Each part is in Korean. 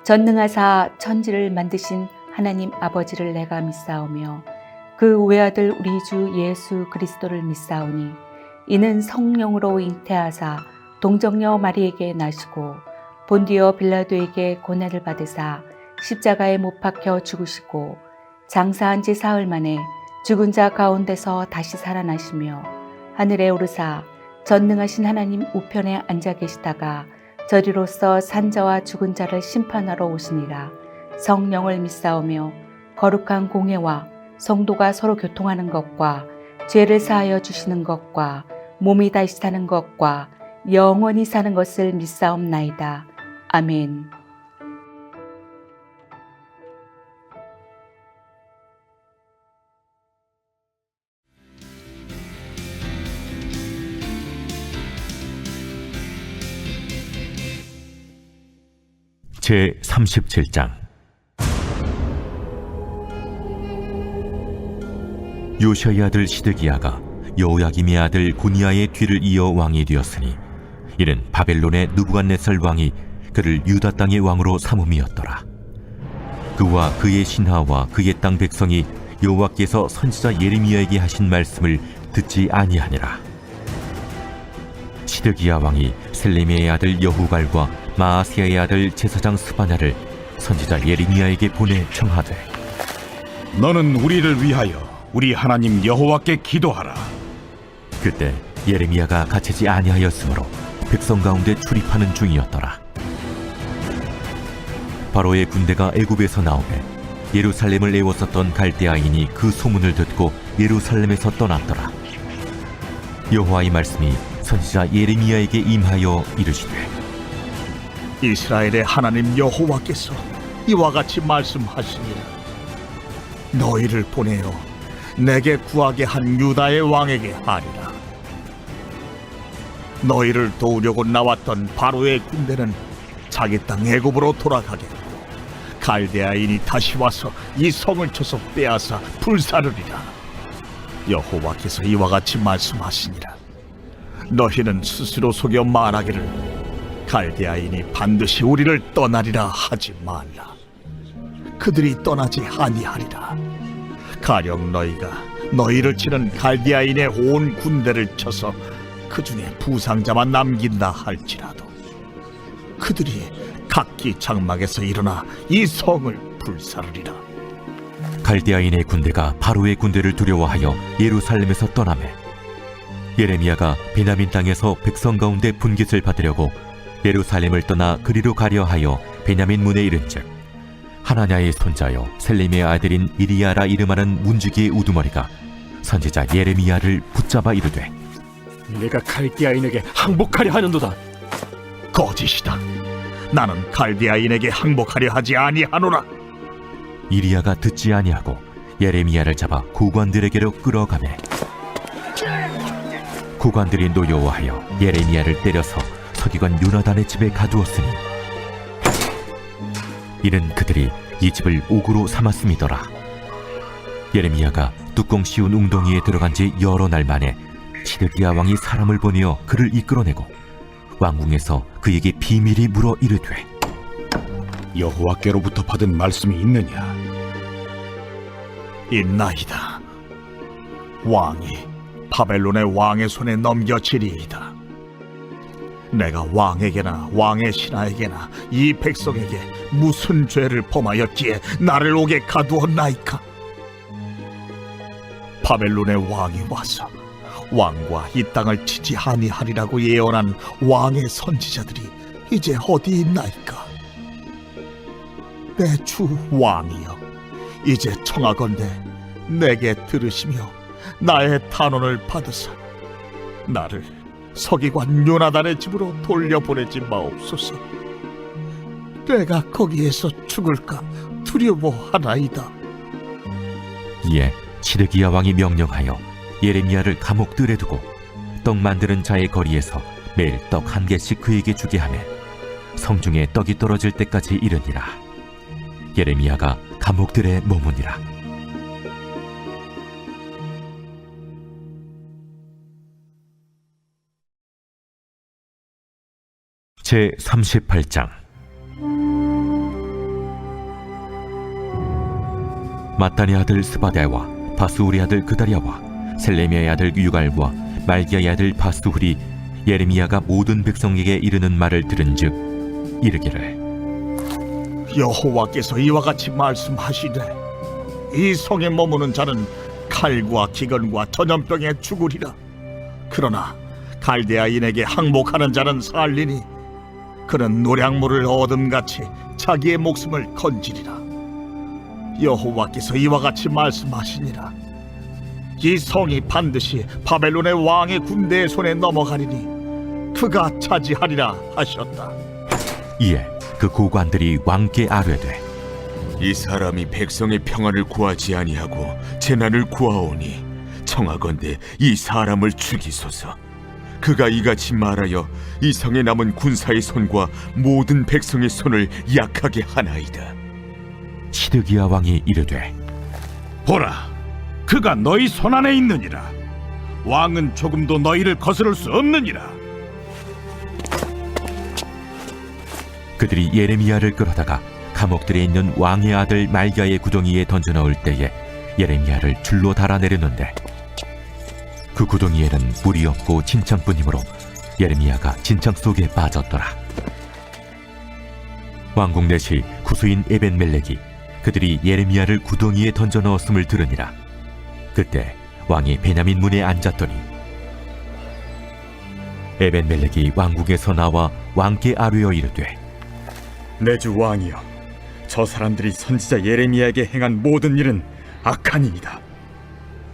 전능하사 천지를 만드신 하나님 아버지를 내가 믿사오며 그 외아들 우리 주 예수 그리스도를 믿사오니 이는 성령으로 잉태하사 동정녀 마리에게 나시고 본디오 빌라도에게 고난을 받으사 십자가에 못 박혀 죽으시고 장사한 지 사흘 만에 죽은 자 가운데서 다시 살아나시며 하늘에 오르사 전능하신 하나님 우편에 앉아 계시다가 저리로서 산자와 죽은 자를 심판하러 오시니라. 성령을 믿사오며 거룩한 공회와 성도가 서로 교통하는 것과 죄를 사하여 주시는 것과 몸이 다시 사는 것과 영원히 사는 것을 믿사옵나이다. 아멘. 제37장. 요시아의 아들 시드기야가 여호야김의 아들 고니야의 뒤를 이어 왕이 되었으니 이는 바벨론의 느부갓네살 왕이 그를 유다 땅의 왕으로 삼음이었더라. 그와 그의 신하와 그의 땅 백성이 여호와께서 선지자 예레미야에게 하신 말씀을 듣지 아니하니라. 시드기야 왕이 셀레미야의 아들 여후갈과 마아스야의 아들 제사장 스바냐를 선지자 예레미야에게 보내 청하되, 너는 우리를 위하여 우리 하나님 여호와께 기도하라. 그때 예레미야가 갇히지 아니하였으므로 백성 가운데 출입하는 중이었더라. 바로의 군대가 애굽에서 나오매 예루살렘을 애웠었던 갈대아인이 그 소문을 듣고 예루살렘에서 떠났더라. 여호와의 말씀이 선지자 예레미야에게 임하여 이르시되, 이스라엘의 하나님 여호와께서 이와 같이 말씀하시니라. 너희를 보내어 내게 구하게 한 유다의 왕에게 하리라. 너희를 도우려고 나왔던 바로의 군대는 자기 땅 애굽으로 돌아가겠고 갈대아인이 다시 와서 이 성을 쳐서 빼앗아 불사르리라. 여호와께서 이와 같이 말씀하시니라. 너희는 스스로 속여 말하기를 갈대아인이 반드시 우리를 떠나리라 하지 말라. 그들이 떠나지 아니하리라. 가령 너희가 너희를 치는 갈대아인의 온 군대를 쳐서 그 중에 부상자만 남긴다 할지라도 그들이 각기 장막에서 일어나 이 성을 불사르리라. 갈대아인의 군대가 바로의 군대를 두려워하여 예루살렘에서 떠나매 예레미야가 베냐민 땅에서 백성 가운데 분깃을 받으려고 예루살렘을 떠나 그리로 가려 하여 베냐민 문에 이른즉 하나냐의 손자여 셀렘의 아들인 이리야라 이름하는 문지기의 우두머리가 선지자 예레미야를 붙잡아 이르되, 내가 갈대아인에게 항복하려 하는도다. 거짓이다. 나는 갈대아인에게 항복하려 하지 아니하노라. 이리야가 듣지 아니하고 예레미야를 잡아 구관들에게로 끌어가매 구관들이 노여워하여 예레미야를 때려서 서기관 요나단의 집에 가두었으니 이는 그들이 이 집을 옥으로 삼았음이더라. 예레미야가 뚜껑 씌운 웅덩이에 들어간 지 여러 날 만에 시드기야 왕이 사람을 보내어 그를 이끌어내고 왕궁에서 그에게 비밀이 물어 이르되, 여호와께로부터 받은 말씀이 있느냐? 있나이다. 왕이 바벨론의 왕의 손에 넘겨지리이다. 내가 왕에게나 왕의 신하에게나 이 백성에게 무슨 죄를 범하였기에 나를 옥에 가두었나이까? 바벨론의 왕이 와서 왕과 이 땅을 치지 아니하리라고 예언한 왕의 선지자들이 이제 어디 있나이까? 내 주 왕이여, 이제 청하건대 내게 들으시며 나의 탄원을 받으사 나를 서기관 요나단의 집으로 돌려보내지 마옵소서. 내가 거기에서 죽을까 두려워하나이다. 이에 시드기야 왕이 명령하여 예레미야를 감옥들에 두고 떡 만드는 자의 거리에서 매일 떡 한 개씩 그에게 주게 하매 성중에 떡이 떨어질 때까지 이르니라. 예레미야가 감옥들에 머무니라. 제38장. 마따네 아들 스바데와 바스울의 아들 그다랴와 셀레미아의 아들 유갈과 말기야의 아들 바스훌이 예레미야가 모든 백성에게 이르는 말을 들은즉 이르기를 여호와께서 이와 같이 말씀하시되 이 성에 머무는 자는 칼과 기근과 전염병에 죽으리라. 그러나 갈대아인에게 항복하는 자는 살리니 그는 노량물을 얻음같이 자기의 목숨을 건지리라. 여호와께서 이와 같이 말씀하시니라. 이 성이 반드시 바벨론의 왕의 군대의 손에 넘어가리니 그가 차지하리라 하셨다. 이에 그 고관들이 왕께 아뢰되 이 사람이 백성의 평안을 구하지 아니하고 재난을 구하오니 청하건대 이 사람을 죽이소서. 그가 이같이 말하여 이 성에 남은 군사의 손과 모든 백성의 손을 약하게 하나이다. 시드기야 왕이 이르되 보라, 그가 너희 손안에 있느니라. 왕은 조금도 너희를 거스를 수 없느니라. 그들이 예레미야를 끌어다가 감옥들에 있는 왕의 아들 말기야의 구덩이에 던져 넣을 때에 예레미야를 줄로 달아내렸는데 그 구덩이에는 물이 없고 진창뿐이므로 예레미야가 진창 속에 빠졌더라. 왕궁 내시 구수인 에벤멜렉이 그들이 예레미야를 구덩이에 던져 넣었음을 들으니라. 그때 왕이 베냐민 문에 앉았더니 에벤멜렉이 왕궁에서 나와 왕께 아뢰어 이르되 내 주 왕이여, 저 사람들이 선지자 예레미야에게 행한 모든 일은 악한이이다.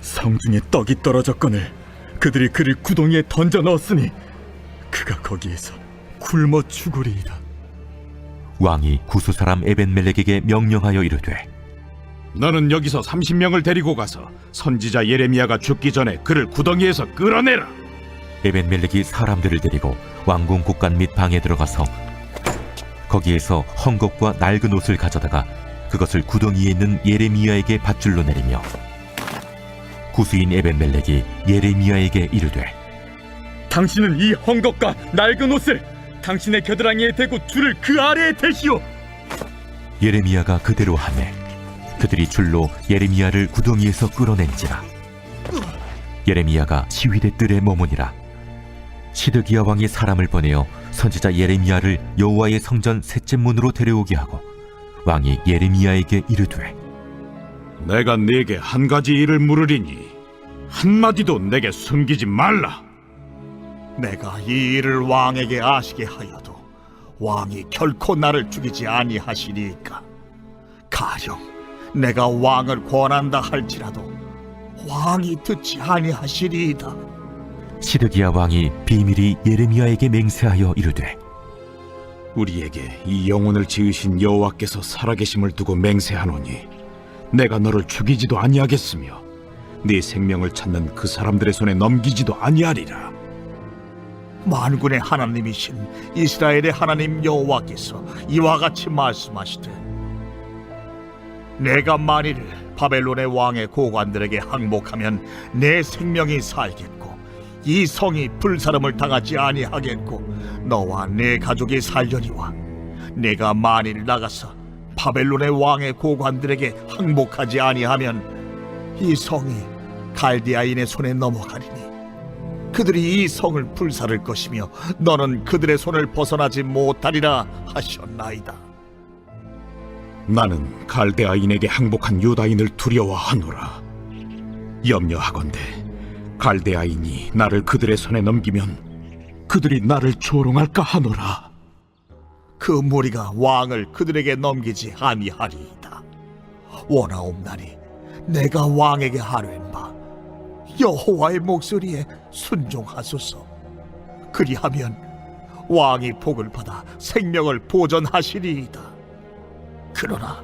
성중에 떡이 떨어졌거늘 그들이 그를 구덩이에 던져 넣었으니 그가 거기에서 굶어 죽으리이다. 왕이 구수 사람 에벤멜렉에게 명령하여 이르되 너는 여기서 30명을 데리고 가서 선지자 예레미야가 죽기 전에 그를 구덩이에서 끌어내라. 에벤멜렉이 사람들을 데리고 왕궁 곳간 및 방에 들어가서 거기에서 헝겊과 낡은 옷을 가져다가 그것을 구덩이에 있는 예레미야에게 밧줄로 내리며 구수인 에벤멜렉이 예레미야에게 이르되 당신은 이 헝겊과 낡은 옷을 당신의 겨드랑이에 대고 줄을 그 아래에 대시오. 예레미야가 그대로 하매 그들이 줄로 예레미야를 구덩이에서 끌어낸지라. 예레미야가 시위대 뜰에 머무니라. 시드기야 왕이 사람을 보내어 선지자 예레미야를 여호와의 성전 셋째 문으로 데려오게 하고 왕이 예레미야에게 이르되 내가 네게 한 가지 일을 물으리니 한마디도 내게 숨기지 말라. 내가 이 일을 왕에게 아시게 하여도 왕이 결코 나를 죽이지 아니하시리이까. 가령 내가 왕을 권한다 할지라도 왕이 듣지 아니하시리이다. 시드기야 왕이 비밀이 예레미야에게 맹세하여 이르되 우리에게 이 영혼을 지으신 여호와께서 살아계심을 두고 맹세하노니 내가 너를 죽이지도 아니하겠으며 네 생명을 찾는 그 사람들의 손에 넘기지도 아니하리라. 만군의 하나님이신 이스라엘의 하나님 여호와께서 이와 같이 말씀하시되 내가 만일 바벨론의 왕의 고관들에게 항복하면 내 생명이 살겠고 이 성이 불사름을 당하지 아니하겠고 너와 내 가족이 살려니와 내가 만일 나가서 바벨론의 왕의 고관들에게 항복하지 아니하면 이 성이 갈대아인의 손에 넘어가리니 그들이 이 성을 불사를 것이며 너는 그들의 손을 벗어나지 못하리라 하셨나이다. 나는 갈대아인에게 항복한 유다인을 두려워하노라. 염려하건대 갈대아인이 나를 그들의 손에 넘기면 그들이 나를 조롱할까 하노라. 그 무리가 왕을 그들에게 넘기지 아니하리이다. 원하옵나니 내가 왕에게 하랜바 여호와의 목소리에 순종하소서. 그리하면 왕이 복을 받아 생명을 보전하시리이다. 그러나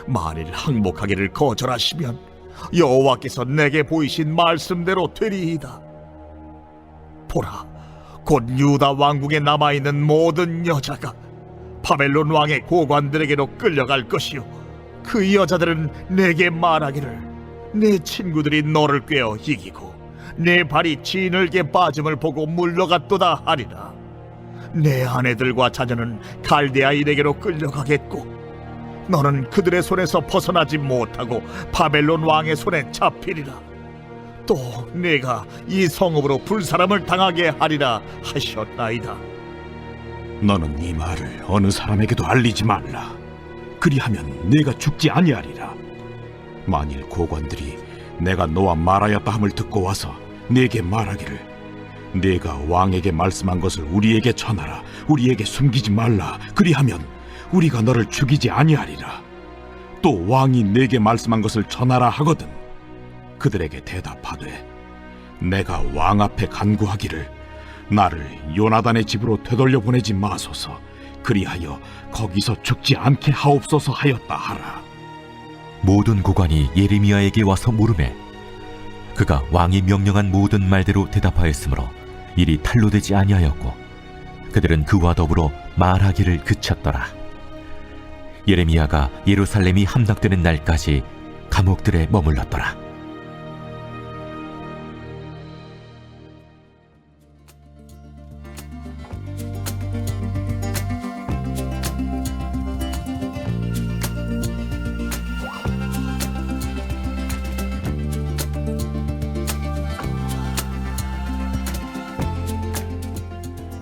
만일 항복하기를 거절하시면 여호와께서 내게 보이신 말씀대로 되리이다. 보라, 곧 유다 왕국에 남아있는 모든 여자가 바벨론 왕의 고관들에게로 끌려갈 것이요 그 여자들은 내게 말하기를 내 친구들이 너를 꿰어 이기고 내 발이 진흙에 빠짐을 보고 물러갔도다 하리라. 내 아내들과 자녀는 갈대아인에게로 끌려가겠고 너는 그들의 손에서 벗어나지 못하고 바벨론 왕의 손에 잡히리라. 또 내가 이 성읍으로 불사람을 당하게 하리라 하셨나이다. 너는 이 말을 어느 사람에게도 알리지 말라. 그리하면 내가 죽지 아니하리라. 만일 고관들이 내가 너와 말하였다 함을 듣고 와서 내게 말하기를 내가 왕에게 말씀한 것을 우리에게 전하라. 우리에게 숨기지 말라. 그리하면 우리가 너를 죽이지 아니하리라. 또 왕이 내게 말씀한 것을 전하라 하거든 그들에게 대답하되 내가 왕 앞에 간구하기를 나를 요나단의 집으로 되돌려 보내지 마소서. 그리하여 거기서 죽지 않게 하옵소서 하였다 하라. 모든 고관이 예레미야에게 와서 물으매 그가 왕이 명령한 모든 말대로 대답하였으므로 일이 탄로되지 아니하였고 그들은 그와 더불어 말하기를 그쳤더라. 예레미야가 예루살렘이 함락되는 날까지 감옥들에 머물렀더라.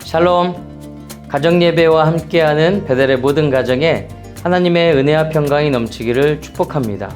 샬롬, 가정예배와 함께하는 베델의 모든 가정에 하나님의 은혜와 평강이 넘치기를 축복합니다.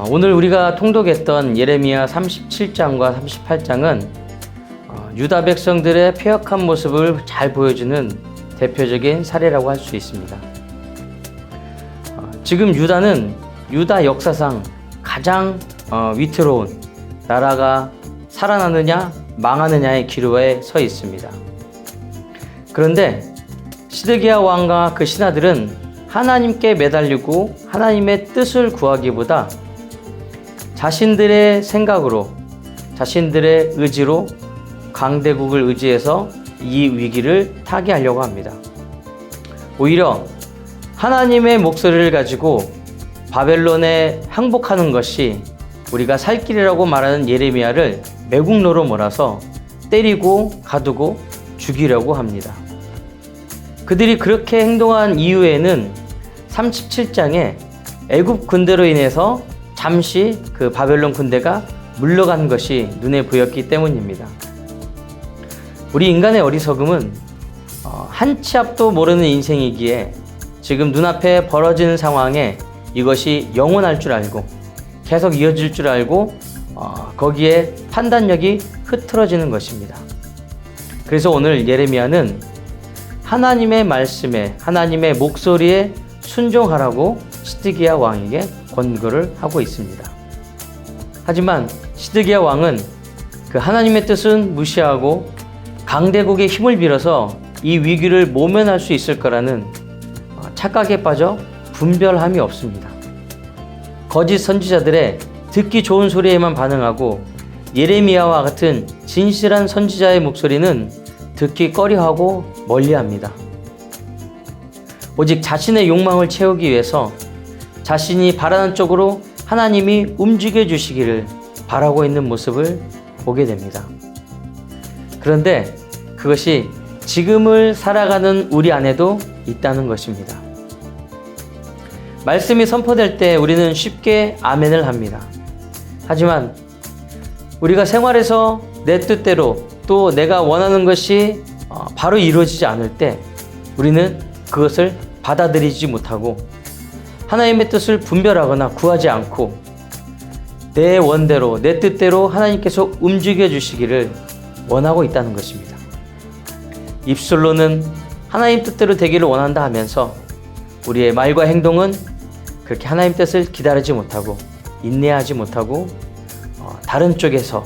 오늘 우리가 통독했던 예레미야 37장과 38장은 유다 백성들의 폐역한 모습을 잘 보여주는 대표적인 사례라고 할 수 있습니다. 지금 유다는 유다 역사상 가장 위태로운 나라가 살아나느냐 망하느냐의 기로에 서 있습니다. 그런데 시드기야 왕과 그 신하들은 하나님께 매달리고 하나님의 뜻을 구하기보다 자신들의 생각으로 자신들의 의지로 강대국을 의지해서 이 위기를 타개하려고 합니다. 오히려 하나님의 목소리를 가지고 바벨론에 항복하는 것이 우리가 살 길이라고 말하는 예레미야를 매국노로 몰아서 때리고 가두고 죽이려고 합니다. 그들이 그렇게 행동한 이유에는 37장에 애굽 군대로 인해서 잠시 그 바벨론 군대가 물러간 것이 눈에 보였기 때문입니다. 우리 인간의 어리석음은 한 치 앞도 모르는 인생이기에 지금 눈앞에 벌어지는 상황에 이것이 영원할 줄 알고 계속 이어질 줄 알고 거기에 판단력이 흐트러지는 것입니다. 그래서 오늘 예레미야는 하나님의 말씀에 하나님의 목소리에 순종하라고 시드기야 왕에게 권고를 하고 있습니다. 하지만 시드기야 왕은 그 하나님의 뜻은 무시하고 강대국의 힘을 빌어서 이 위기를 모면할 수 있을 거라는 착각에 빠져 분별함이 없습니다. 거짓 선지자들의 듣기 좋은 소리에만 반응하고 예레미야와 같은 진실한 선지자의 목소리는 듣기 꺼려하고 멀리합니다. 오직 자신의 욕망을 채우기 위해서 자신이 바라는 쪽으로 하나님이 움직여 주시기를 바라고 있는 모습을 보게 됩니다. 그런데 그것이 지금을 살아가는 우리 안에도 있다는 것입니다. 말씀이 선포될 때 우리는 쉽게 아멘을 합니다. 하지만 우리가 생활에서 내 뜻대로 또 내가 원하는 것이 바로 이루어지지 않을 때 우리는 그것을 받아들이지 못하고 하나님의 뜻을 분별하거나 구하지 않고 내 원대로 내 뜻대로 하나님께서 움직여 주시기를 원하고 있다는 것입니다. 입술로는 하나님 뜻대로 되기를 원한다 하면서 우리의 말과 행동은 그렇게 하나님 뜻을 기다리지 못하고 인내하지 못하고 다른 쪽에서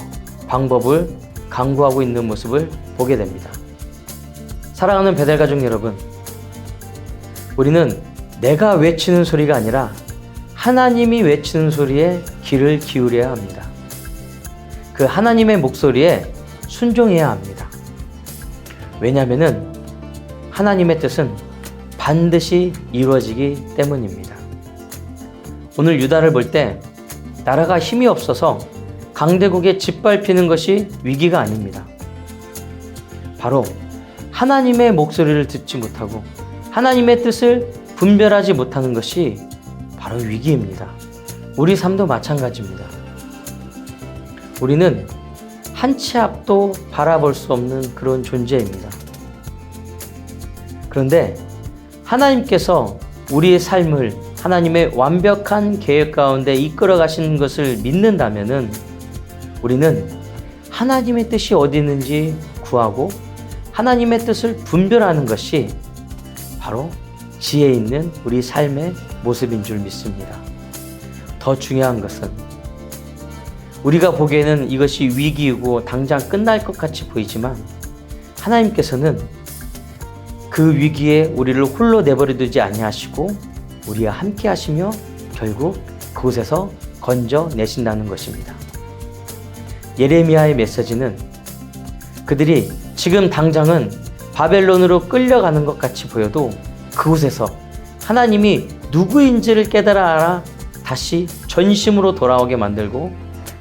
방법을 강구하고 있는 모습을 보게 됩니다. 사랑하는 베델 가족 여러분, 우리는 내가 외치는 소리가 아니라 하나님이 외치는 소리에 귀를 기울여야 합니다. 그 하나님의 목소리에 순종해야 합니다. 왜냐하면 하나님의 뜻은 반드시 이루어지기 때문입니다. 오늘 유다를 볼 때 나라가 힘이 없어서 강대국에 짓밟히는 것이 위기가 아닙니다. 바로 하나님의 목소리를 듣지 못하고 하나님의 뜻을 분별하지 못하는 것이 바로 위기입니다. 우리 삶도 마찬가지입니다. 우리는 한 치 앞도 바라볼 수 없는 그런 존재입니다. 그런데 하나님께서 우리의 삶을 하나님의 완벽한 계획 가운데 이끌어 가시는 것을 믿는다면은 우리는 하나님의 뜻이 어디 있는지 구하고 하나님의 뜻을 분별하는 것이 바로 지혜 있는 우리 삶의 모습인 줄 믿습니다. 더 중요한 것은 우리가 보기에는 이것이 위기이고 당장 끝날 것 같이 보이지만 하나님께서는 그 위기에 우리를 홀로 내버려 두지 아니하시고 우리와 함께 하시며 결국 그곳에서 건져내신다는 것입니다. 예레미야의 메시지는 그들이 지금 당장은 바벨론으로 끌려가는 것 같이 보여도 그곳에서 하나님이 누구인지를 깨달아 알아 다시 전심으로 돌아오게 만들고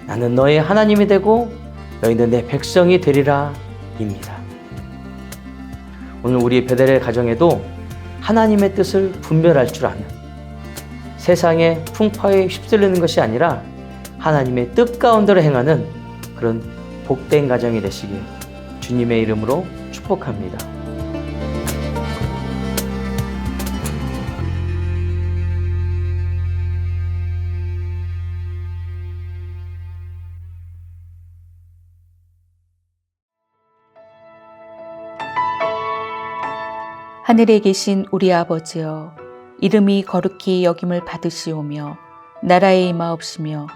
나는 너의 하나님이 되고 너희는 내 백성이 되리라 입니다. 오늘 우리 베델의 가정에도 하나님의 뜻을 분별할 줄 아는 세상의 풍파에 휩쓸리는 것이 아니라 하나님의 뜻 가운데로 행하는 그런 복된 가정이 되시길 주님의 이름으로 축복합니다. 하늘에 계신 우리 아버지여, 이름이 거룩히 여김을 받으시오며 나라에 임하옵시며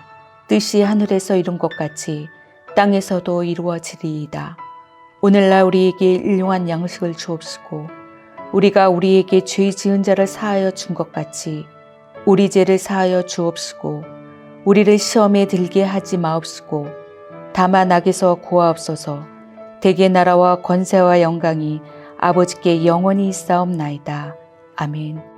뜻이 하늘에서 이룬 것 같이 땅에서도 이루어지리이다. 오늘날 우리에게 일용할 양식을 주옵시고 우리가 우리에게 죄 지은 자를 사하여 준 것 같이 우리 죄를 사하여 주옵시고 우리를 시험에 들게 하지 마옵시고 다만 악에서 구하옵소서. 대개 나라와 권세와 영광이 아버지께 영원히 있사옵나이다. 아멘.